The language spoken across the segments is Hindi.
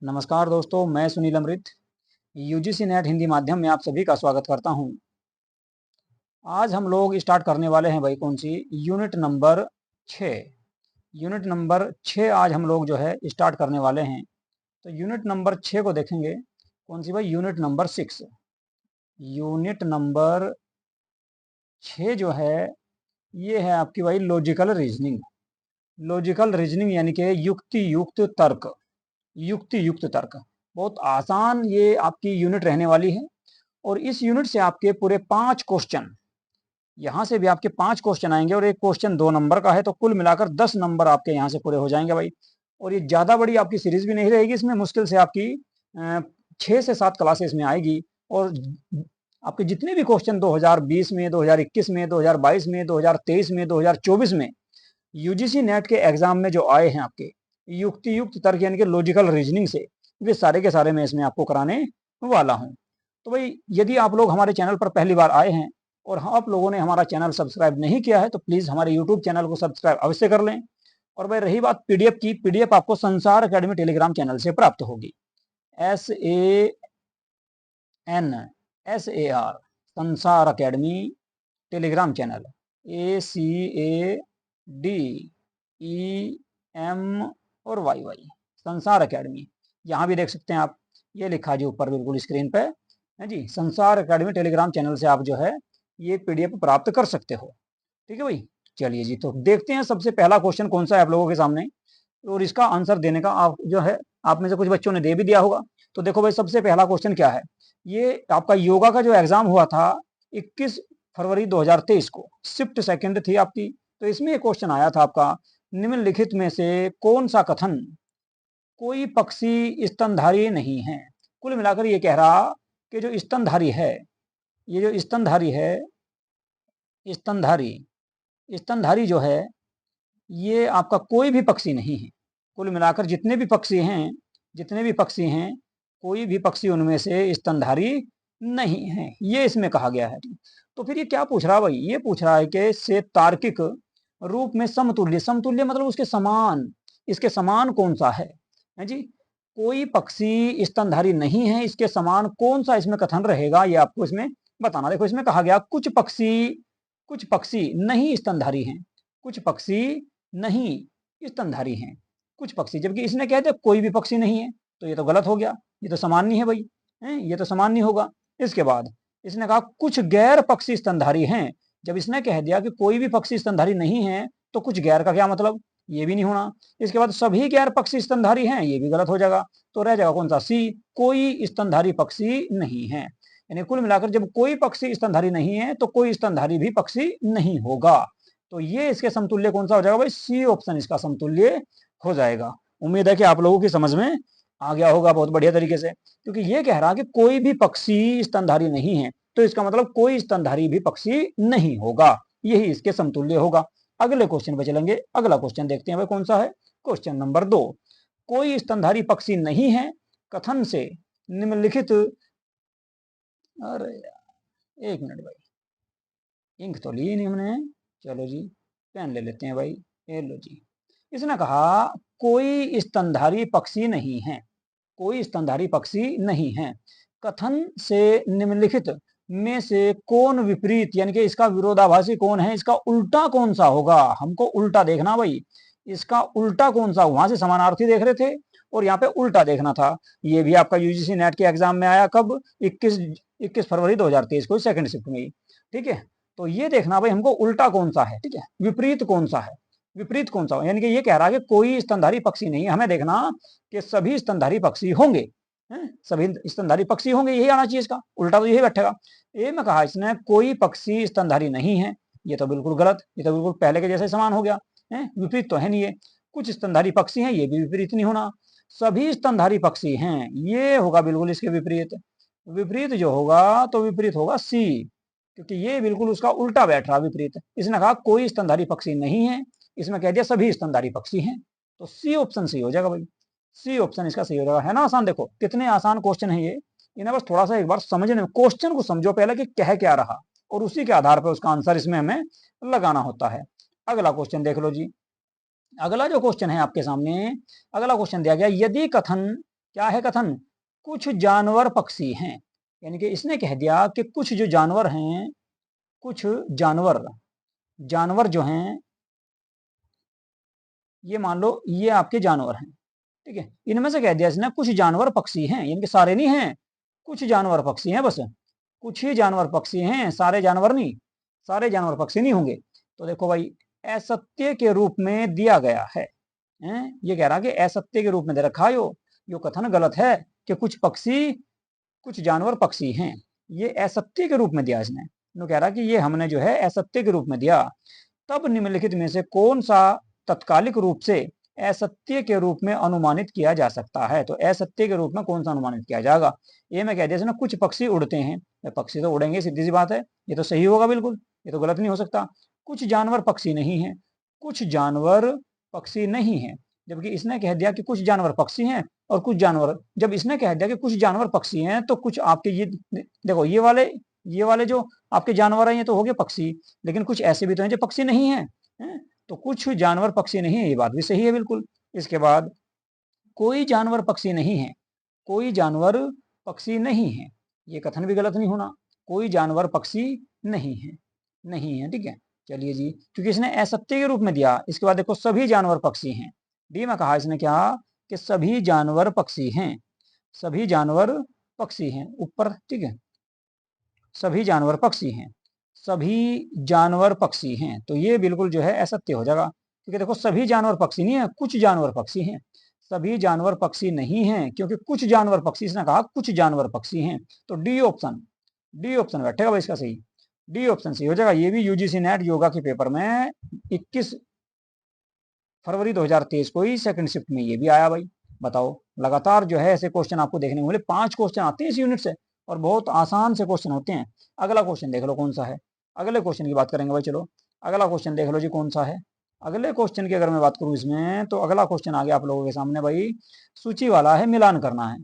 नमस्कार दोस्तों, मैं सुनील अमृत यूजीसी नेट हिंदी माध्यम में आप सभी का स्वागत करता हूं। आज हम लोग स्टार्ट करने वाले हैं भाई कौन सी यूनिट नंबर 6। यूनिट नंबर 6 आज हम लोग जो है स्टार्ट करने वाले हैं। तो यूनिट नंबर 6 को देखेंगे कौन सी भाई यूनिट नंबर 6। यूनिट नंबर 6 जो है ये है आपकी भाई लॉजिकल रीजनिंग। लॉजिकल रीजनिंग यानी कि युक्ति युक्त तर्क। युक्ति युक्त तर्क बहुत आसान ये आपकी यूनिट रहने वाली है। और इस यूनिट से आपके पूरे 5 क्वेश्चन, यहाँ से भी आपके 5 क्वेश्चन आएंगे और एक क्वेश्चन 2 नंबर का है, तो कुल मिलाकर 10 नंबर आपके यहाँ से पूरे हो जाएंगे भाई। और ये ज़्यादा बड़ी आपकी सीरीज भी नहीं रहेगी, इसमें मुश्किल से आपकी 6 से 7 क्लासेस में आएगी। और आपके जितने भी क्वेश्चन 2020 में, 2021 में, 2022 में, 2023 में, 2024 में यूजीसी नेट के एग्जाम में जो आए हैं आपके युक्ति युक्त तर्क यानी कि लॉजिकल रीजनिंग से, वे सारे के सारे मैं इसमें आपको कराने वाला हूँ। तो भाई यदि आप लोग हमारे चैनल पर पहली बार आए हैं और आप लोगों ने हमारा चैनल सब्सक्राइब नहीं किया है तो प्लीज़ हमारे यूट्यूब चैनल को सब्सक्राइब अवश्य कर लें। और भाई रही बात पीडीएफ की, पीडीएफ आपको संसार अकेडमी टेलीग्राम चैनल से प्राप्त होगी। SANSAR संसार अकेडमी टेलीग्राम चैनल, ACADEM और YY संसार अकेडमी, यहाँ भी देख सकते हैं आप, ये लिखा जी ऊपर बिल्कुल स्क्रीन पे है जी। संसार अकेडमी टेलीग्राम चैनल से आप जो है ये पीडीएफ प्राप्त कर सकते हो। ठीक है भाई, चलिए जी तो देखते हैं सबसे पहला क्वेश्चन कौन सा है आप लोगों के सामने, और इसका आंसर देने का आप जो है आप में से कुछ बच्चों ने दे भी दिया होगा। तो देखो भाई सबसे पहला क्वेश्चन क्या है, ये आपका योगा का जो एग्जाम हुआ था 21 फरवरी 2023 को, शिफ्ट सेकंड थी आपकी। तो इसमें एक क्वेश्चन आया था आपका, निम्नलिखित में से कौन सा कथन कोई पक्षी स्तनधारी नहीं है। कुल मिलाकर ये कह रहा कि जो स्तनधारी है, ये जो स्तनधारी है, स्तनधारी स्तनधारी जो है ये आपका कोई भी पक्षी नहीं है। कुल मिलाकर जितने भी पक्षी हैं, जितने भी पक्षी हैं, कोई भी पक्षी उनमें से स्तनधारी नहीं है, ये इसमें कहा गया है। तो फिर ये क्या पूछ रहा है भाई, ये पूछ रहा है कि से तार्किक रूप में समतुल्य, समतुल्य मतलब उसके समान, इसके समान कौन सा है जी। कोई पक्षी स्तनधारी नहीं है, इसके समान कौन सा इसमें कथन रहेगा, ये आपको इसमें बताना। देखो इसमें कहा गया कुछ पक्षी नहीं स्तनधारी हैं, कुछ पक्षी नहीं स्तनधारी हैं, कुछ पक्षी, जबकि इसने कह दिया कोई भी पक्षी नहीं है, तो ये तो गलत हो गया, ये तो समान नहीं है भाई, ये तो समान नहीं होगा। इसके बाद इसने कहा कुछ गैर पक्षी स्तनधारी हैं। जब इसने कह दिया कि कोई भी पक्षी स्तनधारी नहीं है, तो कुछ गैर का क्या मतलब, ये भी नहीं होना। इसके बाद सभी गैर पक्षी स्तनधारी हैं, ये भी गलत हो जाएगा। तो रह जाएगा कौन सा, सी, कोई स्तनधारी पक्षी नहीं है। यानी कुल मिलाकर जब कोई पक्षी स्तनधारी नहीं है तो कोई स्तनधारी भी पक्षी नहीं होगा। तो ये इसके समतुल्य कौन सा हो जाएगा भाई, सी ऑप्शन इसका समतुल्य हो जाएगा। उम्मीद है कि आप लोगों की समझ में आ गया होगा बहुत बढ़िया तरीके से, क्योंकि ये कह रहा कि कोई भी पक्षी स्तनधारी नहीं है, तो इसका मतलब कोई स्तनधारी भी पक्षी नहीं होगा, यही इसके समतुल्य होगा। अगले क्वेश्चन पे चलेंगे, अगला क्वेश्चन देखते हैं भाई कौन सा है। क्वेश्चन नंबर 2, कोई स्तनधारी पक्षी नहीं है कथन से निम्नलिखित, अरे एक मिनट भाई, इंक तो ली नहीं हमने, चलो जी पेन ले लेते हैं भाई, ये लो जी। इसने कहा कोई स्तनधारी पक्षी नहीं है, कोई स्तनधारी पक्षी नहीं है, कथन से निम्नलिखित में से कौन विपरीत यानी कि इसका विरोधाभासी कौन है, इसका उल्टा कौन सा होगा, हमको उल्टा देखना भाई, इसका उल्टा कौन सा, वहां से समानार्थी देख रहे थे और यहाँ पे उल्टा देखना था। ये भी आपका यूजीसी नेट के एग्जाम में आया कब, 21 फरवरी 2023 को, सेकंड शिफ्ट में ही। ठीक है, तो ये देखना भाई हमको उल्टा कौन सा है, ठीक है, विपरीत कौन सा है, विपरीत कौन सा, यानी कि ये कह रहा है कि कोई स्तनधारी पक्षी नहीं है, हमें देखना कि सभी स्तनधारी पक्षी होंगे, सभी स्तनधारी पक्षी होंगे, यही आना चाहिए, इसका उल्टा तो यही बैठेगा। ये में कहा इसने कोई पक्षी स्तनधारी नहीं है, ये तो बिल्कुल गलत, ये तो बिल्कुल पहले के जैसे समान हो गया, विपरीत तो है नहीं ये। कुछ स्तनधारी पक्षी हैं, ये भी विपरीत नहीं होना। सभी स्तनधारी पक्षी हैं, ये होगा बिल्कुल इसके विपरीत। विपरीत जो होगा तो विपरीत होगा सी, क्योंकि ये बिल्कुल उसका उल्टा बैठ रहा विपरीत। इसने कहा कोई स्तनधारी पक्षी नहीं है, इसमें कह दिया सभी स्तनधारी पक्षी हैं, तो सी ऑप्शन सही हो जाएगा भाई, सी ऑप्शन इसका सही हो जाएगा। है ना आसान, देखो कितने आसान क्वेश्चन है ये, इन्हें बस थोड़ा सा एक बार समझने में, क्वेश्चन को समझो पहले कि कह क्या रहा, और उसी के आधार पर उसका आंसर इसमें हमें लगाना होता है। अगला क्वेश्चन देख लो जी, अगला जो क्वेश्चन है आपके सामने, अगला क्वेश्चन दिया गया, यदि कथन क्या है कथन? कुछ जानवर पक्षी हैं, यानी कि इसने कह दिया कि कुछ जो जानवर हैं, कुछ जानवर जानवर जो हैं, ये मान लो ये आपके जानवर हैं, ठीक है। इनमें से कह दिया इसने कुछ जानवर पक्षी हैं, यानी कि सारे नहीं हैं, कुछ जानवर पक्षी हैं, बस कुछ ही जानवर पक्षी हैं, सारे जानवर नहीं, सारे जानवर पक्षी नहीं होंगे। तो देखो भाई, असत्य के रूप में दिया गया है, ये कह रहा कि असत्य के रूप में दे रखा है यो कथन गलत है कि कुछ पक्षी कुछ जानवर पक्षी हैं, ये असत्य के रूप में दिया इसने। वो कह रहा कि ये हमने जो है असत्य के रूप में दिया। तब निम्नलिखित में से कौन सा तत्कालिक रूप से असत्य के रूप में अनुमानित किया जा सकता है? तो असत्य के रूप में कौन सा अनुमानित किया जाएगा? ये मैं कह दिया ना, कुछ पक्षी उड़ते हैं, पक्षी तो उड़ेंगे, सीधी सी बात है, ये तो सही होगा बिल्कुल, ये तो गलत नहीं हो सकता। कुछ जानवर पक्षी नहीं है, कुछ जानवर पक्षी नहीं है, जबकि इसने कह दिया कि कुछ जानवर पक्षी हैं और कुछ जानवर, जब इसने कह दिया कि कुछ जानवर पक्षी हैं तो कुछ आपके ये देखो, ये वाले जो आपके जानवर हैं ये तो हो गए पक्षी, लेकिन कुछ ऐसे भी तो हैं जो पक्षी नहीं है, तो कुछ जानवर पक्षी नहीं है, ये बात भी सही है बिल्कुल। इसके बाद कोई जानवर पक्षी नहीं है, कोई जानवर पक्षी नहीं है, ये कथन भी गलत नहीं होना, कोई जानवर पक्षी नहीं है, नहीं है, ठीक है। चलिए जी, क्योंकि इसने असत्य के रूप में दिया। इसके बाद देखो, सभी जानवर पक्षी हैं, डी में कहा इसने क्या कि सभी जानवर पक्षी हैं, सभी जानवर पक्षी हैं ऊपर, ठीक है, सभी जानवर पक्षी हैं, सभी जानवर पक्षी हैं, तो ये बिल्कुल जो है असत्य हो जाएगा, क्योंकि देखो सभी जानवर पक्षी नहीं है, कुछ जानवर पक्षी हैं, सभी जानवर पक्षी नहीं हैं, क्योंकि कुछ जानवर पक्षी, इसने कहा कुछ जानवर पक्षी हैं, तो डी ऑप्शन बैठेगा भाई इसका सही, डी ऑप्शन सही हो जाएगा। ये भी यूजीसी नेट योगा के पेपर में 21 फरवरी 2023 को ही सेकंड शिफ्ट में ये भी आया भाई। बताओ, लगातार जो है ऐसे क्वेश्चन आपको देखने को मिले, 5 क्वेश्चन आते हैं इस यूनिट से और बहुत आसान से क्वेश्चन होते हैं। अगला क्वेश्चन देख लो कौन सा है, अगले क्वेश्चन की बात करेंगे भाई। चलो अगला क्वेश्चन देख लो जी, कौन सा है अगले क्वेश्चन की अगर मैं बात करूं इसमें, तो अगला क्वेश्चन आ गया आप लोगों के सामने भाई, सूची वाला है, मिलान करना है,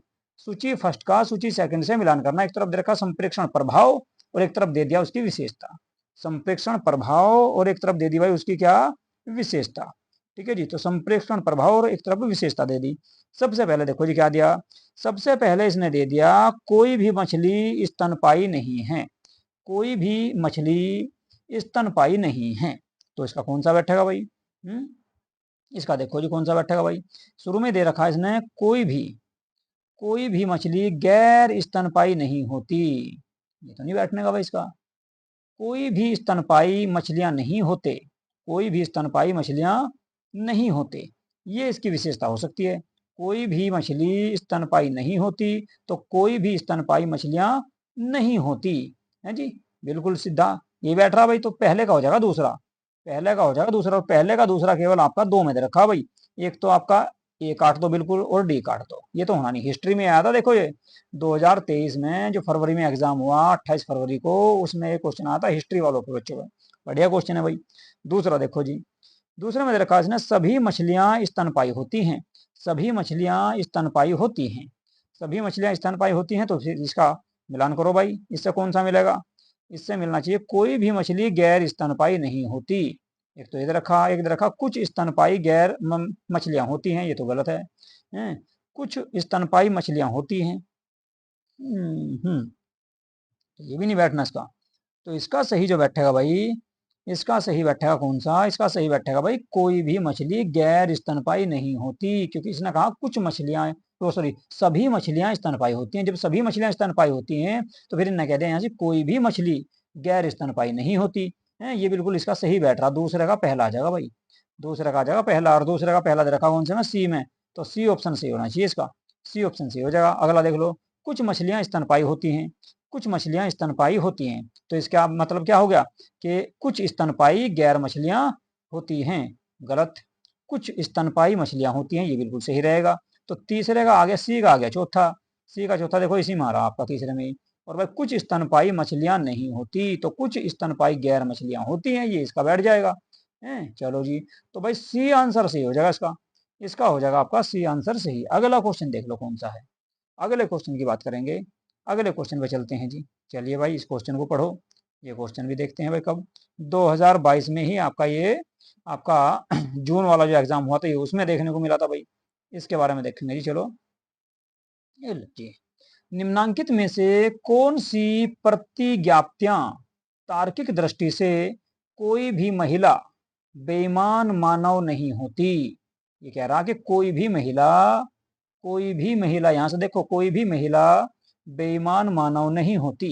सूची फर्स्ट का सूची सेकंड से मिलान करना। एक तरफ दे रखा संप्रेक्षण प्रभाव और एक तरफ दे दिया उसकी विशेषता, संप्रेक्षण प्रभाव और एक तरफ दे दी भाई उसकी क्या विशेषता, ठीक है जी। तो संप्रेक्षण प्रभाव और एक तरफ विशेषता दे दी। सबसे पहले देखो जी क्या दिया, सबसे पहले इसने दे दिया कोई भी मछली स्तनपायी नहीं है, कोई भी मछली स्तनपायी नहीं है, तो इसका कौन सा बैठेगा भाई? इसका देखो जी कौन सा बैठेगा भाई, शुरू में दे रखा है इसने कोई भी मछली गैर स्तनपायी नहीं होती, ये तो नहीं बैठने का भाई इसका। कोई भी स्तनपायी मछलियां नहीं होते, कोई भी स्तनपायी मछलियां नहीं होते, ये इसकी विशेषता हो सकती है। कोई भी मछली स्तनपायी नहीं होती, तो कोई भी स्तनपायी मछलियां नहीं होती है जी, बिल्कुल सीधा ये बैठ रहा भाई। तो पहले का हो जाएगा दूसरा, पहले का हो जाएगा दूसरा, और पहले का दूसरा केवल आपका 2 में दे रखा भाई। एक तो आपका ए काट दो बिल्कुल और डी काट दो, ये तो होना नहीं, हिस्ट्री में आया था देखो, ये 2023 में जो फरवरी में एग्जाम हुआ 28 फरवरी को, उसमें एक क्वेश्चन आया था हिस्ट्री वालों के बच्चों का, बढ़िया क्वेश्चन है भाई। दूसरा देखो जी, दूसरे में रखा इसने सभी मछलियां स्तनपायी होती हैं, सभी मछलियां स्तनपायी होती हैं, सभी मछलियां स्तनपायी होती हैं, तो फिर इसका मिलान करो भाई, इससे कौन सा मिलेगा? इससे मिलना चाहिए कोई भी मछली गैर स्तनपायी नहीं होती। एक तो इधर रखा, एक इधर रखा कुछ स्तनपायी गैर मछलियां होती हैं, ये तो गलत है, कुछ स्तनपायी मछलियां होती हैं, तो ये भी नहीं बैठना इसका। तो इसका सही जो बैठेगा भाई, इसका सही बैठेगा कौन सा? इसका सही बैठेगा भाई कोई भी मछली गैर स्तनपायी नहीं होती, क्योंकि इसने कहा कुछ मछलियां, तो सॉरी सभी मछलियां स्तनपायी होती हैं। जब सभी मछलियां स्तनपायी होती हैं तो फिर इन्हें कहते हैं यहाँ से कोई भी मछली गैर स्तनपायी नहीं होती है, ये बिल्कुल इसका सही बैठ रहा। दूसरे का पहला आ जाएगा भाई, दूसरे का आ जाएगा पहला, और दूसरे का पहला दे रखा कौन से में? सी में, तो सी ऑप्शन सही होना चाहिए इसका, सी ऑप्शन सही हो जाएगा। अगला देख लो, कुछ मछलियां स्तनपायी होती हैं, कुछ मछलियां स्तनपायी होती हैं, तो इसका मतलब क्या हो गया कि कुछ स्तनपायी गैर मछलियां होती हैं, गलत, कुछ स्तनपायी मछलियां होती हैं, ये बिल्कुल सही रहेगा। तो तीसरे का आ गया, सी का आ गया चौथा, सी का चौथा देखो इसी में आ रहा आपका तीसरे में। और भाई कुछ स्तनपायी मछलियां नहीं होती, तो कुछ स्तनपायी गैर मछलियां होती हैं, ये इसका बैठ जाएगा है। चलो जी, तो भाई सी आंसर सही हो जाएगा इसका, इसका हो जाएगा आपका सी आंसर सही। अगला क्वेश्चन देख लो कौन सा है, अगले क्वेश्चन की बात करेंगे, अगले क्वेश्चन पे चलते हैं जी। चलिए भाई इस क्वेश्चन को पढ़ो, ये क्वेश्चन भी देखते हैं भाई कब, 2022 में ही आपका ये आपका जून वाला जो एग्जाम हुआ था ये उसमें देखने को मिला था भाई, इसके बारे में देखेंगे जी। चलो ये लीजिए, निम्नांकित में से कौन सी प्रतिज्ञाप्तियां तार्किक दृष्टि से कोई भी महिला बेईमान मानव नहीं होती। ये कह रहा कि कोई भी महिला, यहां से देखो, कोई भी महिला बेईमान मानव नहीं होती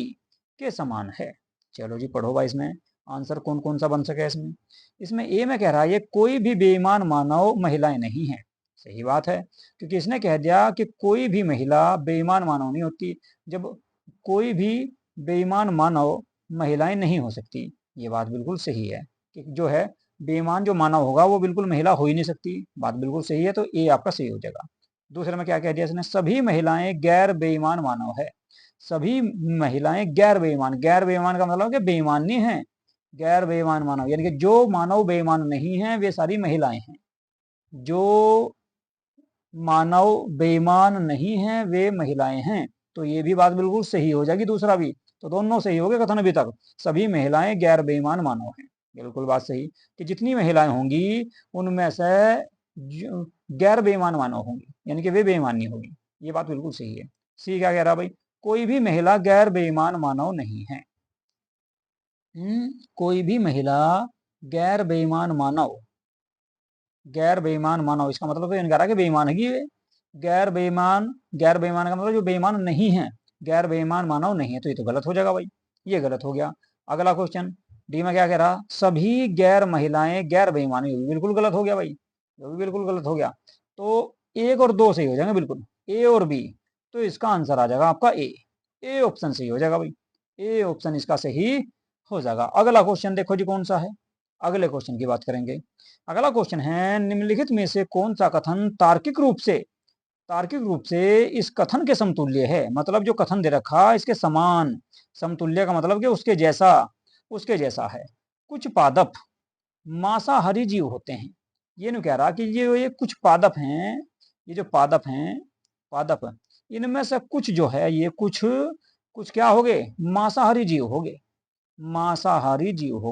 के समान है। चलो जी पढ़ो भाई, इसमें आंसर कौन कौन सा बन सके। इसमें इसमें ए में कह रहा है ये कोई भी बेईमान मानव महिलाएं नहीं है। सही बात है, क्योंकि इसने कह दिया कि कोई भी महिला बेईमान मानव नहीं होती, जब कोई भी बेईमान मानव महिलाएं नहीं हो सकती। ये बात बिल्कुल सही है कि जो है बेईमान जो मानव होगा वो बिल्कुल महिला हो ही नहीं सकती। बात बिल्कुल सही है, तो ए आपका सही हो जाएगा। दूसरे में क्या कह दिया इसने, सभी महिलाएं गैर बेईमान मानव है। सभी महिलाएं गैर बेईमान का मतलब कि बेईमान नहीं है, गैर बेईमान मानव यानी कि जो मानव बेईमान नहीं है वे सारी महिलाएं हैं। जो मानव बेईमान नहीं है वे महिलाएं हैं। तो ये भी बात बिल्कुल सही हो जाएगी, दूसरा भी। तो दोनों सही हो गए कथन अभी तक। सभी महिलाएं गैर बेईमान मानव हैं, बिल्कुल बात सही कि जितनी महिलाएं होंगी उनमें से गैर बेईमान मानव होंगी, यानी कि वे बेईमान नहीं होगी। ये बात बिल्कुल सही है। सी क्या कह रहा भाई, कोई भी महिला गैर बेईमान मानव नहीं है। कोई भी महिला गैर बेईमान मानव, गैर बेईमान मानव इसका मतलब तो इनकार है कि बेईमान है ये। गैर बेईमान का मतलब जो बेईमान नहीं है, गैर बेईमान मानव नहीं है, तो ये तो गलत हो जाएगा भाई, ये गलत हो गया। अगला क्वेश्चन डी में क्या कह रहा, सभी गैर महिलाएं गैर बेईमानी होगी, बिल्कुल गलत हो गया भाई, ये भी बिल्कुल गलत हो गया। तो एक और दो सही हो जाएंगे बिल्कुल, ए और बी। तो इसका आंसर आ जाएगा आपका ए ऑप्शन सही हो जाएगा भाई, ए ऑप्शन इसका सही हो जाएगा। अगला क्वेश्चन देखो जी कौन सा है, अगले क्वेश्चन की बात करेंगे। अगला क्वेश्चन है, निम्नलिखित में से कौन सा कथन तार्किक रूप से इस कथन के समतुल्य है। मतलब जो कथन दे रखा इसके समान, समतुल्य का मतलब कि उसके जैसा है। कुछ पादप मांसाहारी जीव होते हैं। ये नहीं कह रहा कि ये कुछ पादप हैं, ये जो पादप इनमें से कुछ जो है ये कुछ कुछ क्या हो गए, मांसाहारी जीव हो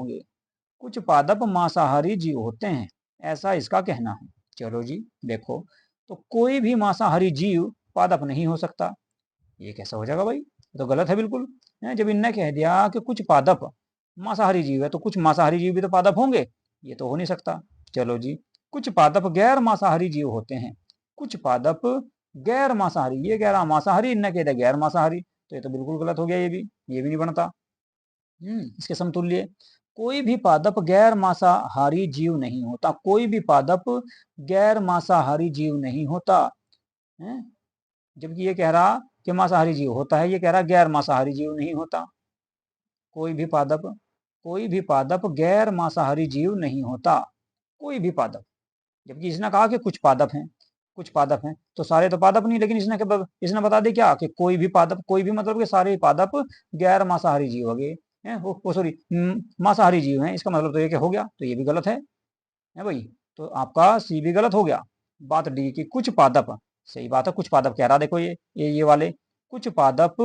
गए। कुछ पादप मांसाहारी जीव होते हैं, ऐसा इसका कहना है। चलो जी देखो, तो कोई भी मांसाहारी जीव पादप नहीं हो सकता। ये कैसा हो जाएगा भाई, तो गलत है बिल्कुल। जब इनने कह दिया कि कुछ पादप मांसाहारी जीव है, तो कुछ मांसाहारी जीव भी तो पादप होंगे, ये तो हो नहीं सकता। चलो जी, कुछ पादप गैर मांसाहारी जीव होते हैं। कुछ पादप गैर मांसाहारी, ये कह रहा मांसाहारी, इनने कह दिया गैर मांसाहारी, तो ये तो बिल्कुल गलत हो गया, ये भी नहीं बनता। इसके समतुल्य, कोई भी पादप गैर मांसाहारी जीव नहीं होता, कोई भी पादप गैर मांसाहारी जीव नहीं होता है। जबकि ये कह रहा कि मांसाहारी जीव होता है, ये कह रहा गैर मांसाहारी जीव नहीं होता। कोई भी पादप गैर मांसाहारी जीव नहीं होता, कोई भी पादप। जबकि इसने कहा कि कुछ पादप हैं, तो सारे तो पादप नहीं, लेकिन इसने बता दिया क्या कि कोई भी पादप, कोई भी मतलब कि सारे पादप गैर मांसाहारी जीव हो गए हैं, वो सॉरी मांसाहारी जीव हैं। इसका मतलब तो ये क्या हो गया, तो ये भी गलत है भाई। तो आपका सी भी गलत हो गया। बात डी की कुछ पादप सही बात है, कुछ पादप कह रहा देखो, ये वाले कुछ पादप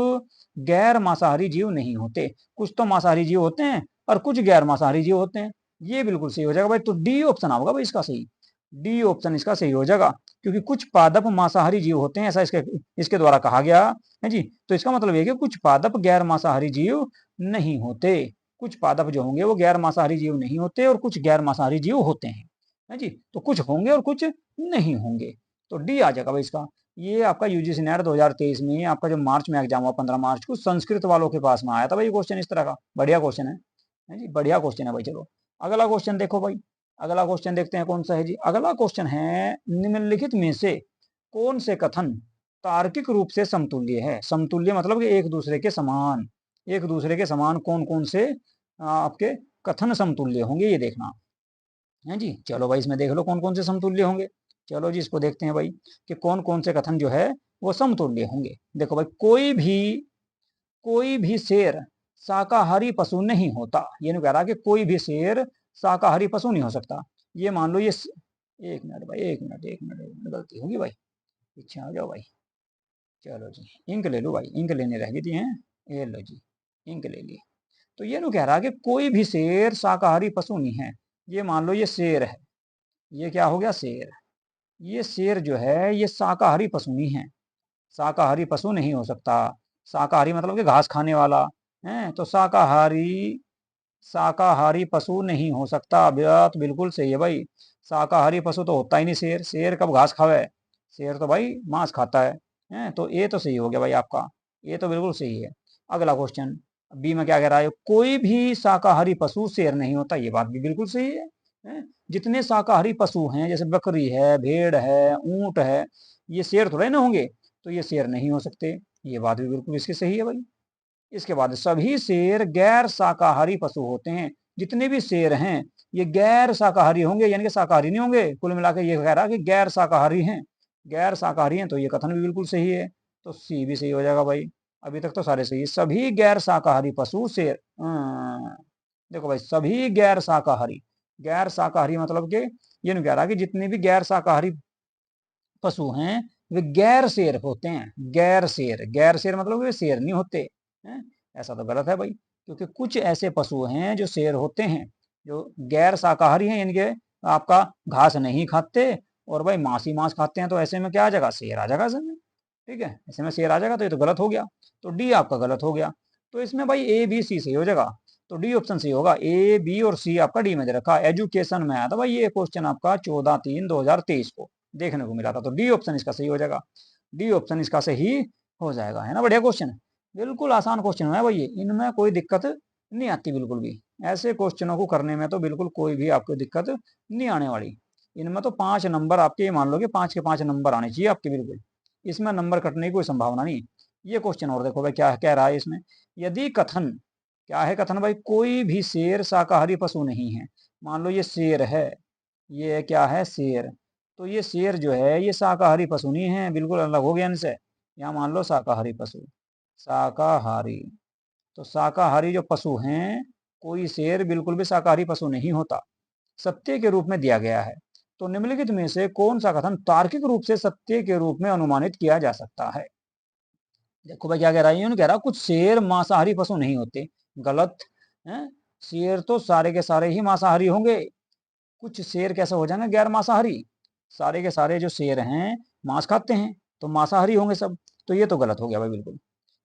गैर मांसाहारी जीव नहीं होते। कुछ तो मांसाहारी जीव होते हैं और कुछ गैर मांसाहारी जीव होते हैं, ये बिल्कुल सही हो जाएगा भाई। तो डी ऑप्शन होगा भाई इसका सही, डी ऑप्शन इसका सही हो जाएगा, क्योंकि कुछ पादप मांसाहारी जीव होते हैं ऐसा इसके द्वारा कहा गया है जी। तो इसका मतलब ये कि कुछ पादप गैर मांसाहारी जीव नहीं होते, कुछ पादप जो होंगे वो गैर मांसाहारी जीव नहीं होते और कुछ गैर मांसाहारी जीव होते हैं, है जी। तो कुछ होंगे और कुछ नहीं होंगे, तो डी आ जाएगा भाई इसका। ये आपका यूजीसी नेट 2023 में आपका जो मार्च में एग्जाम हुआ 15 मार्च को, संस्कृत वालों के पास में आया था भाई क्वेश्चन इस तरह का। बढ़िया क्वेश्चन है जी, बढ़िया क्वेश्चन है भाई। चलो अगला क्वेश्चन देखो भाई, अगला क्वेश्चन देखते हैं कौन सा है जी। अगला क्वेश्चन है, निम्नलिखित में से कौन से कथन तार्किक रूप से समतुल्य है। समतुल्य मतलब कि एक दूसरे के समान कौन कौन से आपके कथन समतुल्य होंगे, ये देखना है जी। चलो भाई इसमें देख लो कौन कौन से समतुल्य होंगे। चलो जी इसको देखते हैं भाई कि कौन कौन से कथन जो है वो समतुल्य होंगे। देखो भाई, कोई भी शेर शाकाहारी पशु नहीं होता। ये नहीं कह रहा कि कोई भी शेर शाकाहारी पशु नहीं हो सकता। ये मान लो ये एक मिनट भाई, एक मिनट गलती होगी भाई, पीछे आ जाओ भाई। चलो जी इंक ले लो भाई, इंक लेने रह गई थी, हैं ये लो जी, इंक ले ली। तो ये नहीं कह रहा कि कोई भी शेर शाकाहारी पशु नहीं है। ये मान लो ये शेर है, ये क्या हो गया शेर, ये शेर जो है ये शाकाहारी पशु नहीं है। शाकाहारी पशु नहीं हो सकता। शाकाहारी मतलब कि घास खाने वाला है, तो शाकाहारी पशु नहीं हो सकता। बात बिल्कुल सही है भाई। शाकाहारी पशु तो होता ही नहीं शेर। शेर कब घास खावे? शेर तो भाई मांस खाता है। तो ये तो सही हो गया भाई आपका, ये तो बिल्कुल सही है। अगला क्वेश्चन बी में क्या कह रहा है? कोई भी शाकाहारी पशु शेर नहीं होता। ये बात भी बिल्कुल सही है? जितने शाकाहारी पशु हैं, जैसे बकरी है, भेड़ है, ऊंट है, ये शेर थोड़े ना होंगे, तो ये शेर नहीं हो सकते। ये बात भी बिल्कुल इसकी सही है भाई। इसके बाद सभी शेर गैर शाकाहारी पशु होते हैं। जितने भी शेर हैं ये गैर शाकाहारी होंगे, यानी कि शाकाहारी नहीं होंगे। कुल मिलाकर ये कह रहा है कि गैर शाकाहारी हैं। गैर शाकाहारी हैं, तो ये कथन भी बिल्कुल सही है, तो सी भी सही हो जाएगा भाई। अभी तक तो सारे सही है। सभी गैर शाकाहारी पशु शेर, देखो भाई, सभी गैर शाकाहारी। गैर शाकाहारी मतलब कि ये नहीं कह रहा कि जितने भी गैर शाकाहारी पशु हैं वे गैर शेर होते हैं। गैर शेर, गैर शेर मतलब वे शेर नहीं होते हैं। ऐसा तो गलत है भाई, क्योंकि कुछ ऐसे पशु हैं जो शेर होते हैं, जो गैर शाकाहारी हैं, यानी कि आपका घास नहीं खाते और भाई मांस ही मांस खाते हैं। तो ऐसे में क्या आ जाएगा? शेर आ जाएगा ऐसे में। ठीक है, ऐसे में शेर आ जाएगा, तो ये तो गलत हो गया। तो डी आपका गलत हो गया। तो इसमें भाई ए बी सी सही हो जाएगा। तो डी ऑप्शन सही होगा। ए बी और सी आपका डी में दे रखा। एजुकेशन में आया था भाई ये क्वेश्चन आपका 14/3/2023 को देखने को मिला था। तो डी ऑप्शन इसका सही हो जाएगा। डी ऑप्शन इसका सही हो जाएगा, है ना। बढ़िया क्वेश्चन, बिल्कुल आसान क्वेश्चन है भाई ये, इनमें कोई दिक्कत नहीं आती बिल्कुल भी। ऐसे क्वेश्चनों को करने में तो बिल्कुल कोई भी आपको दिक्कत नहीं आने वाली। इनमें तो 5 नंबर आपके, मान लो कि 5 के 5 नंबर आने चाहिए आपके बिल्कुल। इसमें नंबर कटने की कोई संभावना नहीं। ये क्वेश्चन और देखो भाई क्या कह रहा है इसमें। यदि कथन, क्या है कथन भाई? कोई भी शेर शाकाहारी पशु नहीं है। मान लो ये शेर है, ये क्या है? शेर। तो ये शेर जो है ये शाकाहारी पशु नहीं है, बिल्कुल अलग हो गया इनसे। यहाँ मान लो शाकाहारी पशु, शाकाहारी। तो शाकाहारी जो पशु हैं, कोई शेर बिल्कुल भी शाकाहारी पशु नहीं होता। सत्य के रूप में दिया गया है। तो निम्नलिखित में से कौन सा कथन तार्किक रूप से सत्य के रूप में अनुमानित किया जा सकता है? देखो भाई क्या कह रहा है, कह रहा कुछ शेर मांसाहारी पशु नहीं होते। गलत है। शेर तो सारे के सारे ही मांसाहारी होंगे। कुछ शेर कैसे हो जाएंगे गैर मांसाहारी? सारे के सारे जो शेर हैं मांस खाते हैं, तो मांसाहारी होंगे सब। तो ये तो गलत हो गया भाई बिल्कुल,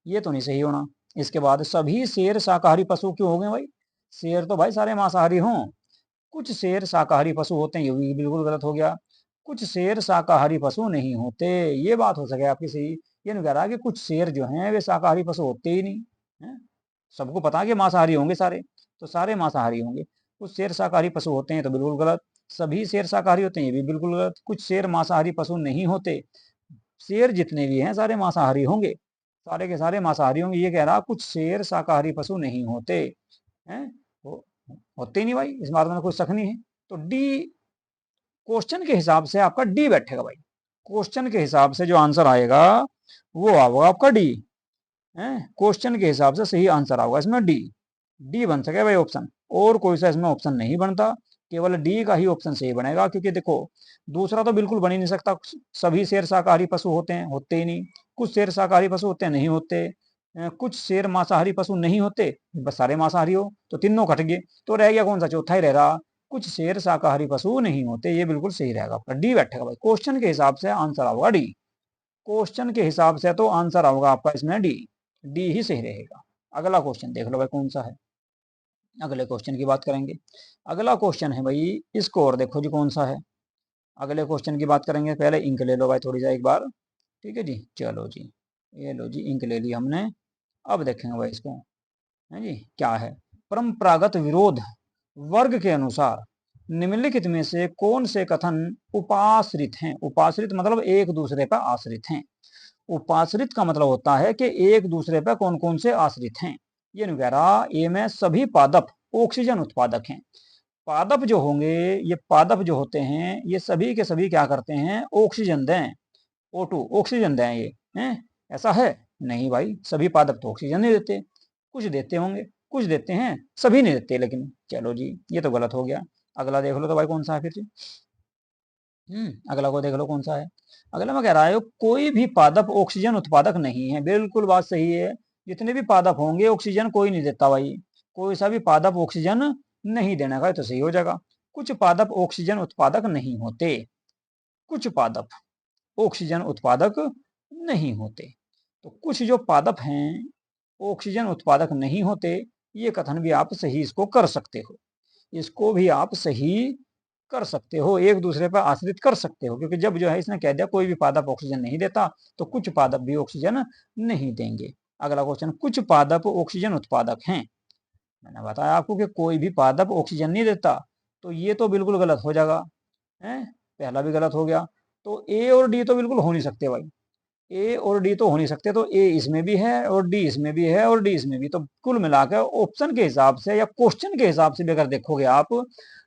ये तो नहीं सही होना। इसके बाद सभी शेर शाकाहारी पशु क्यों हो गए भाई? शेर तो भाई सारे मांसाहारी हों। कुछ शेर शाकाहारी पशु होते हैं, ये भी बिल्कुल गलत हो गया। कुछ शेर शाकाहारी पशु नहीं होते, ये बात हो सके आपकी सही। ये नहीं कह रहा कि कुछ शेर जो हैं वे शाकाहारी पशु होते ही नहीं है। सबको पता है कि मांसाहारी होंगे सारे, तो सारे मांसाहारी होंगे। कुछ शेर शाकाहारी पशु होते हैं, तो बिल्कुल गलत। सभी शेर शाकाहारी होते हैं, ये भी बिल्कुल गलत। कुछ शेर मांसाहारी पशु नहीं होते। शेर जितने भी हैं सारे मांसाहारी होंगे, सारे के सारे मांसाहारी होंगे। ये कह रहा कुछ शेर शाकाहारी पशु नहीं होते हैं, होते ही नहीं भाई, इस बात में कोई शक नहीं है। तो डी क्वेश्चन के हिसाब से आपका डी बैठेगा भाई। क्वेश्चन के हिसाब से जो आंसर आएगा वो आएगा आपका डी है। क्वेश्चन के हिसाब से सही आंसर आएगा इसमें डी। डी बन सके भाई ऑप्शन, और कोई सा इसमें ऑप्शन नहीं बनता। केवल डी का ही ऑप्शन सही बनेगा, क्योंकि देखो दूसरा तो बिल्कुल बन ही नहीं सकता। सभी शेर शाकाहारी पशु होते हैं, होते ही नहीं। कुछ शेर शाकाहारी पशु होते हैं, नहीं होते। कुछ शेर मांसाहारी पशु नहीं होते, बस सारे मांसाहारी हो, तो तीनों कट गए। तो रह गया कौन सा? चौथा ही रह रहा, कुछ शेर शाकाहारी पशु नहीं होते। ये बिल्कुल सही रहेगा आपका, डी बैठेगा भाई। क्वेश्चन के हिसाब से आंसर आएगा डी। क्वेश्चन के हिसाब से तो आंसर आएगा आपका इसमें डी। डी ही सही रहेगा। अगला क्वेश्चन देख लो भाई कौन सा है। अगले क्वेश्चन की बात करेंगे। अगला क्वेश्चन है भाई, इसको और देखो जी कौन सा है। अगले क्वेश्चन की बात करेंगे, पहले इंक ले लो भाई थोड़ी सा एक बार। ठीक है जी, चलो जी, ये लो जी, इंक ले ली हमने। अब देखेंगे भाई इसको, है जी क्या है। परंपरागत विरोध वर्ग के अनुसार निम्नलिखित में से कौन से कथन उपाश्रित हैं? उपाश्रित मतलब एक दूसरे पर आश्रित हैं। उपाश्रित का मतलब होता है कि एक दूसरे पर कौन कौन से आश्रित हैं। ये नहीं कह रहा ए में सभी पादप ऑक्सीजन उत्पादक हैं। पादप जो होंगे, ये पादप जो होते हैं, ये सभी के सभी क्या करते हैं? ऑक्सीजन दें, O2 ऑक्सीजन दें ये हैं? ऐसा है नहीं भाई, सभी पादप तो ऑक्सीजन नहीं देते। कुछ देते होंगे, कुछ देते हैं, सभी नहीं देते लेकिन। चलो जी, ये तो गलत हो गया। अगला देख लो तो भाई कौन सा है फिर जी। अगला को देख लो कौन सा है। अगला में कह रहा है कोई भी पादप ऑक्सीजन उत्पादक नहीं है। बिल्कुल बात सही है। जितने भी पादप होंगे ऑक्सीजन कोई नहीं देता भाई। कोई सा भी पादप ऑक्सीजन नहीं देने का, तो सही हो जाएगा। कुछ पादप ऑक्सीजन उत्पादक नहीं होते। कुछ पादप ऑक्सीजन उत्पादक नहीं होते। तो कुछ जो पादप हैं ऑक्सीजन उत्पादक नहीं होते, ये कथन भी आप सही इसको कर सकते हो। इसको भी आप सही कर सकते हो, एक दूसरे पर आश्रित कर सकते हो, क्योंकि जब जो है इसने कह दिया कोई भी पादप ऑक्सीजन नहीं देता, तो कुछ पादप भी ऑक्सीजन नहीं देंगे। अगला क्वेश्चन, कुछ पादप ऑक्सीजन उत्पादक हैं। मैंने बताया आपको कि कोई भी पादप ऑक्सीजन नहीं देता, तो ये तो बिल्कुल गलत हो जाएगा, है पहला भी गलत हो गया। तो ए और डी तो बिल्कुल हो नहीं सकते भाई, ए और डी तो हो नहीं सकते, तो ए इसमें भी है और डी इसमें भी है और डी इसमें भी, तो कुल मिलाकर ऑप्शन के हिसाब से या क्वेश्चन के हिसाब से भी अगर देखोगे आप,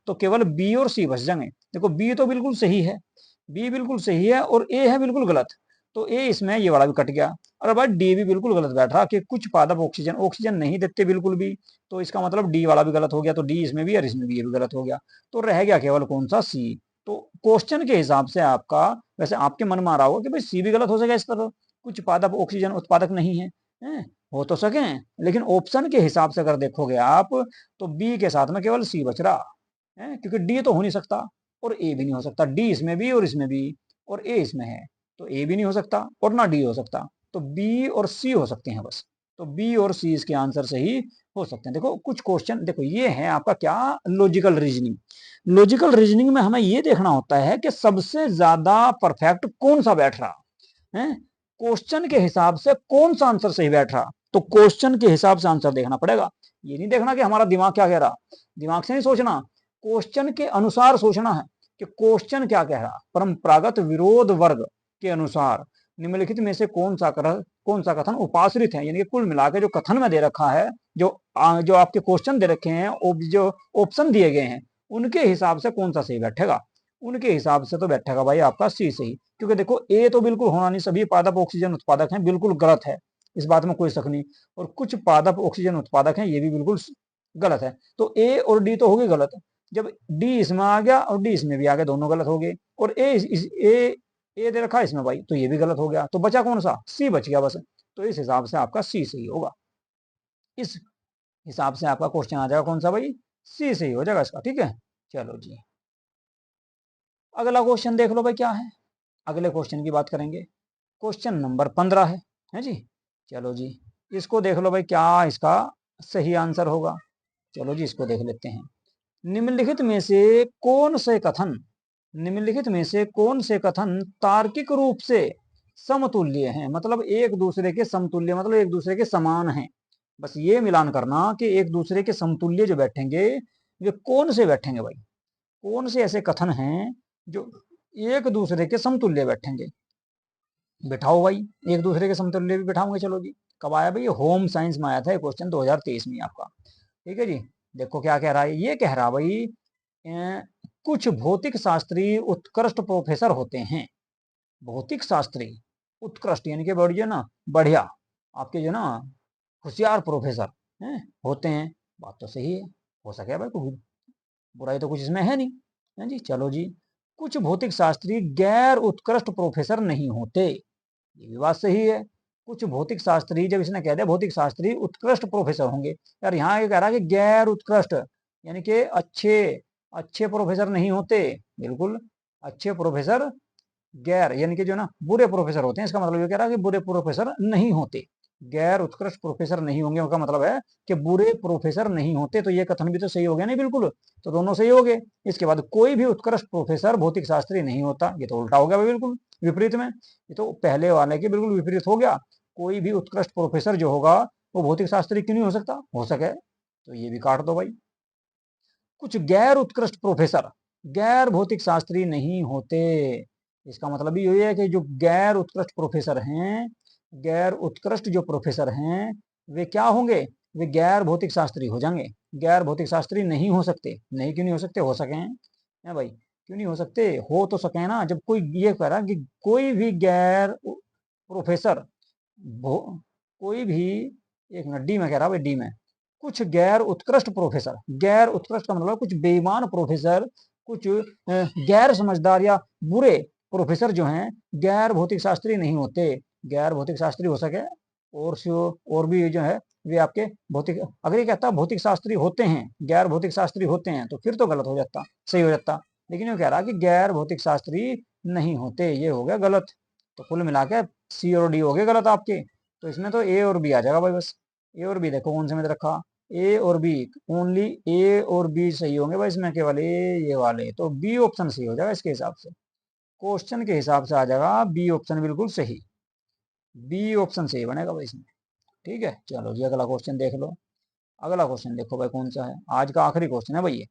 तो केवल बी और सी बच जाएंगे। देखो बी तो बिल्कुल सही है, बी बिल्कुल सही है, और ए है बिल्कुल गलत, तो ए इसमें ये वाला भी कट गया। और भाई डी भी बिल्कुल गलत बैठ रहा कि कुछ पादप ऑक्सीजन ऑक्सीजन नहीं देते बिल्कुल भी, तो इसका मतलब डी वाला भी गलत हो गया, तो डी इसमें भी और इसमें भी ये भी गलत हो गया। तो रह गया केवल कौन सा, सी। तो क्वेश्चन के हिसाब से आपका, वैसे आपके मन में आ रहा होगा कि भाई सी भी गलत हो सके इस तरह, कुछ पादप ऑक्सीजन उत्पादक नहीं है, हो तो सके, लेकिन ऑप्शन के हिसाब से अगर देखोगे आप, तो बी के साथ में केवल सी बच रहा है, क्योंकि डी तो हो नहीं सकता और ए भी नहीं हो सकता, डी इसमें भी और इसमें भी, और ए इसमें है, तो ए भी नहीं हो सकता और ना डी हो सकता, तो बी और सी हो सकते हैं बस। तो बी और सी इसके आंसर सही हो सकते हैं। देखो कुछ क्वेश्चन, देखो ये है आपका क्या, लॉजिकल रीजनिंग। लॉजिकल रीजनिंग में हमें ये देखना होता है कि सबसे ज्यादा परफेक्ट कौन सा बैठ रहा है, क्वेश्चन के हिसाब से कौन सा आंसर सही बैठ रहा, तो क्वेश्चन के हिसाब से आंसर देखना पड़ेगा। ये नहीं देखना कि हमारा दिमाग क्या कह रहा, दिमाग से नहीं सोचना, क्वेश्चन के अनुसार सोचना है कि क्वेश्चन क्या कह रहा। परंपरागत विरोध वर्ग के अनुसार निम्नलिखित में से कौन सा कथन उपाश्रित है, यानी कि कुल मिलाकर जो कथन में दे रखा है, जो आपके क्वेश्चन दे रखे हैं, जो ऑप्शन दिए गए हैं, उनके हिसाब से कौन सा सही बैठेगा, उनके हिसाब से तो बैठेगा भाई आपका सी सही। क्योंकि देखो ए तो बिल्कुल होना नहीं, सभी पादप ऑक्सीजन उत्पादक हैं, बिल्कुल गलत है, इस बात में कोई शक नहीं। और कुछ पादप ऑक्सीजन उत्पादक हैं, ये भी बिल्कुल गलत है। तो ए और डी तो होगी गलत, जब डी इसमें आ गया और डी इसमें भी आ गया, दोनों गलत हो गए। और ए दे रखा है इसमें भाई, तो ये भी गलत हो गया, तो बचा कौन सा, सी बच गया बस। तो इस हिसाब से आपका सी सही होगा, इस हिसाब से आपका क्वेश्चन आ जाएगा कौन सा भाई, सी सही हो जाएगा इसका। ठीक है, चलो जी अगला क्वेश्चन देख लो भाई क्या है। अगले क्वेश्चन की बात करेंगे, क्वेश्चन नंबर 15 है जी। चलो जी इसको देख लो भाई, क्या इसका सही आंसर होगा। चलो जी इसको देख लेते हैं। निम्नलिखित में से कौन से कथन, निम्नलिखित में से कौन से कथन तार्किक रूप से समतुल्य हैं, मतलब एक दूसरे के समतुल्य, मतलब एक दूसरे के समान हैं। बस ये मिलान करना कि एक दूसरे के समतुल्य जो बैठेंगे, वे कौन से बैठेंगे भाई, कौन से ऐसे कथन हैं जो एक दूसरे के समतुल्य बैठेंगे। बिठाओ भाई, एक दूसरे के समतुल्य भी बिठाओगे। चलो जी, कब आया भाई, होम साइंस में आया था ये क्वेश्चन 2023 में आपका। ठीक है जी, देखो क्या कह रहा है, ये कह रहा भाई कुछ भौतिक शास्त्री उत्कृष्ट प्रोफेसर होते हैं। भौतिक शास्त्री उत्कृष्ट यानी कि बढ़िया ना, बढ़िया, आपके जो ना होशियार प्रोफेसर हैं होते हैं। बात तो सही है, हो सके भाई, कोई बुराई तो कुछ इसमें है नहीं, है जी। चलो जी, कुछ भौतिक शास्त्री गैर उत्कृष्ट प्रोफेसर नहीं होते, ये भी बात सही है। कुछ भौतिक शास्त्री, जब इसने कह दिया भौतिक शास्त्री उत्कृष्ट प्रोफेसर होंगे, यार यहाँ ये कह रहा है कि गैर उत्कृष्ट यानी कि अच्छे, अच्छे प्रोफेसर नहीं होते, बिल्कुल अच्छे प्रोफेसर, गैर यानी कि जो ना बुरे प्रोफेसर होते हैं, इसका मतलब ये कह रहा है कि बुरे प्रोफेसर नहीं होते, गैर उत्कृष्ट प्रोफेसर नहीं होंगे, उनका मतलब है कि बुरे प्रोफेसर नहीं होते। तो ये कथन भी तो सही हो गया नहीं, बिल्कुल, तो दोनों सही हो गए। इसके बाद कोई भी उत्कृष्ट प्रोफेसर भौतिक शास्त्री नहीं होता, ये तो उल्टा हो गया बिल्कुल विपरीत में, ये तो पहले वाले के बिल्कुल विपरीत हो गया। कोई भी उत्कृष्ट प्रोफेसर जो होगा वो भौतिक शास्त्री क्यों नहीं हो सकता, हो सके, तो ये भी काट दो भाई। कुछ गैर उत्कृष्ट प्रोफेसर गैर भौतिक शास्त्री नहीं होते, इसका मतलब ये है कि जो गैर उत्कृष्ट प्रोफेसर हैं, गैर उत्कृष्ट जो प्रोफेसर हैं, वे क्या होंगे, वे गैर भौतिक शास्त्री हो जाएंगे। गैर भौतिक शास्त्री नहीं हो सकते, नहीं क्यों नहीं हो सकते, हो सके हैं भाई, क्यों नहीं हो सकते, हो तो सके ना। जब कोई ये कह रहा कि कोई भी गैर प्रोफेसर, कोई भी, एक मिनट, डी में कह रहा भाई, डी में कुछ गैर उत्कृष्ट प्रोफेसर, गैर उत्कृष्ट का मतलब कुछ बेईमान प्रोफेसर, कुछ गैर समझदार या बुरे प्रोफेसर जो हैं, गैर भौतिक शास्त्री नहीं होते। गैर भौतिक शास्त्री हो सके और भी जो है वे आपके भौतिक, अगर ये कहता भौतिक शास्त्री होते हैं, गैर भौतिक शास्त्री होते हैं, तो फिर तो गलत हो जाता, सही हो जाता। लेकिन ये कह रहा कि गैर भौतिक शास्त्री नहीं होते, ये हो गया गलत। तो कुल मिला के सी और डी हो गए गलत आपके, तो इसमें तो ए और बी आ जाएगा भाई बस। ए और बी देखो कौन से में रखा, ए और बी, ओनली ए और बी सही होंगे भाई इसमें, केवल ए ये वाले, तो बी ऑप्शन सही हो जाएगा इसके हिसाब से, क्वेश्चन के हिसाब से आ जाएगा बी ऑप्शन बिल्कुल सही, बी ऑप्शन सही बनेगा भाई इसमें। ठीक है, चलो जी अगला क्वेश्चन देख लो। अगला क्वेश्चन देखो भाई कौन सा है, आज का आखिरी क्वेश्चन है भाई ये,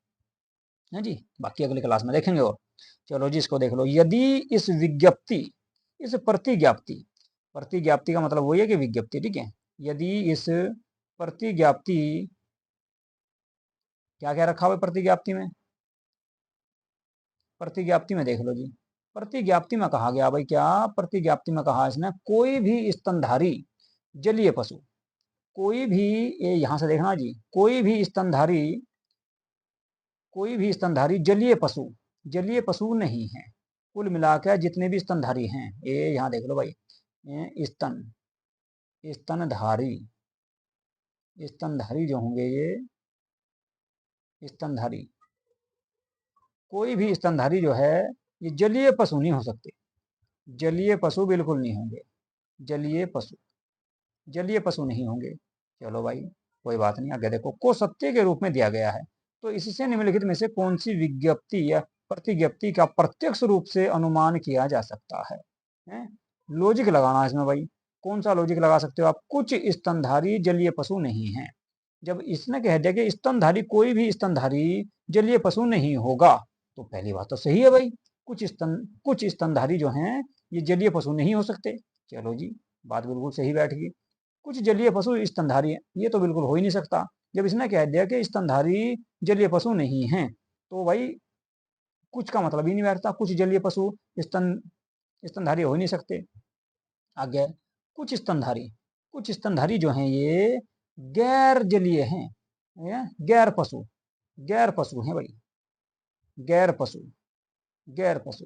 है जी, बाकी अगली क्लास में देखेंगे। और चलो जी इसको देख लो, यदि इस विज्ञप्ति, इस प्रतिज्ञप्ति, प्रतिज्ञप्ति का मतलब वही है कि विज्ञप्ति, ठीक है, यदि इस प्रतिज्ञप्ति, क्या क्या रखा हुआ है प्रतिज्ञप्ति में, प्रतिज्ञप्ति में देख लो जी, प्रतिज्ञप्ति में कहा गया भाई क्या, प्रतिज्ञप्ति में कहा इसने कोई भी स्तनधारी जलीय पशु, कोई भी, ये यहां से देखना जी, कोई भी स्तनधारी, कोई भी स्तनधारी जलीय पशु, जलीय पशु नहीं है, कुल मिलाकर जितने भी स्तनधारी हैं, ये यहाँ देख लो भाई, स्तन, स्तनधारी, स्तनधारी जो होंगे ये स्तनधारी, कोई भी स्तनधारी जो है ये जलीय पशु नहीं हो सकते, जलीय पशु बिल्कुल नहीं होंगे, जलीय पशु, जलीय पशु नहीं होंगे। चलो भाई कोई बात नहीं, आगे देखो, को सत्य के रूप में दिया गया है, तो इससे निम्नलिखित में से कौन सी विज्ञप्ति या प्रतिज्ञप्ति का प्रत्यक्ष रूप से अनुमान किया जा सकता है? लॉजिक लगाना है इसमें भाई, कौन सा लॉजिक लगा सकते हो आप, कुछ स्तनधारी जलीय पशु नहीं है, जब इसने कह दिया कि स्तनधारी, कोई भी स्तनधारी जलीय पशु नहीं होगा, तो पहली बात तो सही है भाई, कुछ स्तनधारी जो हैं ये जलीय पशु नहीं हो सकते। चलो जी बात बिल्कुल सही बैठ गई, कुछ जलीय पशु स्तनधारी है, ये तो बिल्कुल हो ही नहीं सकता, जब इसने कह दिया कि स्तनधारी जलीय पशु नहीं है, तो भाई कुछ का मतलब ही नहीं बैठता, कुछ जलीय पशु स्तनधारी हो ही नहीं सकते। आगे कुछ स्तनधारी, कुछ स्तनधारी जो हैं ये गैर जलीय हैं, गैर पशु, गैर पशु हैं भाई, गैर पशु, गैर पशु,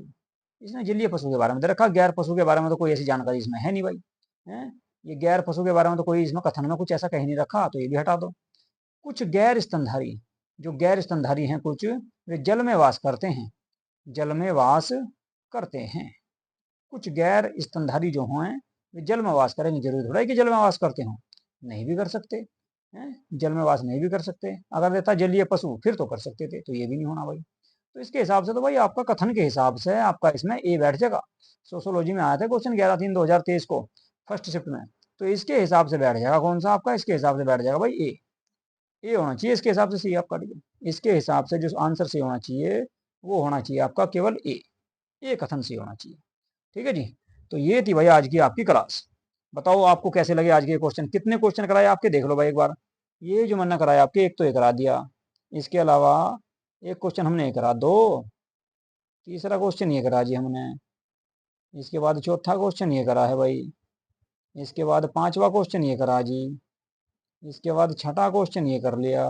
इसने जलीय पशु के बारे में दे रखा, गैर पशु के बारे में तो कोई ऐसी जानकारी इसमें है नहीं भाई, है ये गैर पशु के बारे में तो कोई इसमें कथन में कुछ ऐसा कहीं नहीं रखा, तो ये भी हटा दो। कुछ गैर स्तनधारी, जो गैर स्तनधारी हैं कुछ, वे जल में वास करते हैं, जल में वास करते हैं, कुछ गैर स्तनधारी जो हैं वे जल में वास करेंगे, जरूरी थोड़ा है कि जल में वास करते हों, नहीं भी कर सकते हैं, जल में वास नहीं भी कर सकते, अगर देता जलीय पशु फिर तो कर सकते थे, तो ये भी नहीं होना भाई। तो इसके हिसाब से तो भाई आपका कथन के हिसाब से आपका इसमें ए बैठ जाएगा, सोशोलॉजी में आया था क्वेश्चन 11/3/2023 को फर्स्ट शिफ्ट में, तो इसके हिसाब से बैठ जाएगा कौन सा आपका, इसके हिसाब से बैठ जाएगा भाई ए, ए होना चाहिए इसके हिसाब से सी आपका, ठीक है, इसके हिसाब से जो आंसर सी होना चाहिए वो होना चाहिए आपका केवल ए कथन सी होना चाहिए। ठीक है जी, तो ये थी भाई आज की आपकी क्लास, बताओ आपको कैसे लगे आज के क्वेश्चन, कितने क्वेश्चन कराए आपके देख लो भाई एक बार, ये जो मैंने कराया आपके एक तो ये करा दिया, इसके अलावा एक क्वेश्चन हमने ये करा, दो, तीसरा क्वेश्चन ये करा जी हमने, इसके बाद चौथा क्वेश्चन ये करा है भाई, इसके बाद पांचवा क्वेश्चन ये करा जी, इसके बाद छठा क्वेश्चन ये कर लिया,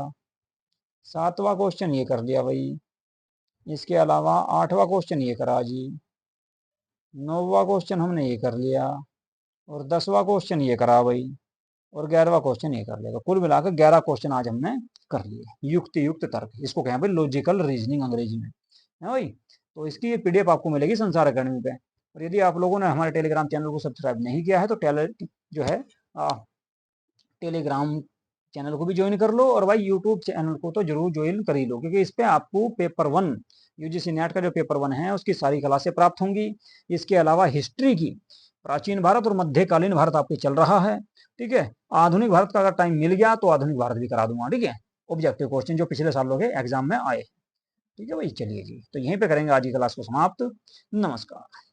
सातवां क्वेश्चन ये कर लिया भाई, इसके अलावा आठवां क्वेश्चन ये करा जी, नौवां क्वेश्चन हमने ये कर लिया, और 10वां क्वेश्चन ये करा भाई, और 11वां क्वेश्चन ये कर लिया, तो कुल मिलाकर 11 क्वेश्चन आज हमने कर लिए, युक्त तर्क, इसको कहें भाई लॉजिकल रीजनिंग अंग्रेजी में, है भाई। तो इसकी पीडीएफ आपको मिलेगी संसार अकेडमी पे, और यदि आप लोगों ने हमारे टेलीग्राम चैनल को सब्सक्राइब नहीं किया है तो जो है टेलीग्राम चैनल को भी ज्वाइन कर लो, और भाई यूट्यूब चैनल को तो जरूर ज्वाइन कर ही लो, क्योंकि इस पे आपको पेपर 1 यूजीसी नेट का जो पेपर 1 है उसकी सारी क्लासें प्राप्त होंगी, इसके अलावा हिस्ट्री की, प्राचीन भारत और मध्यकालीन भारत आपके चल रहा है, ठीक है, आधुनिक भारत का अगर टाइम मिल गया तो आधुनिक भारत भी करा दूंगा, ठीक है, ऑब्जेक्टिव क्वेश्चन जो पिछले सालों के एग्जाम में आए, ठीक है भाई। चलिए जी, तो यहीं पे करेंगे आज की क्लास को समाप्त, नमस्कार।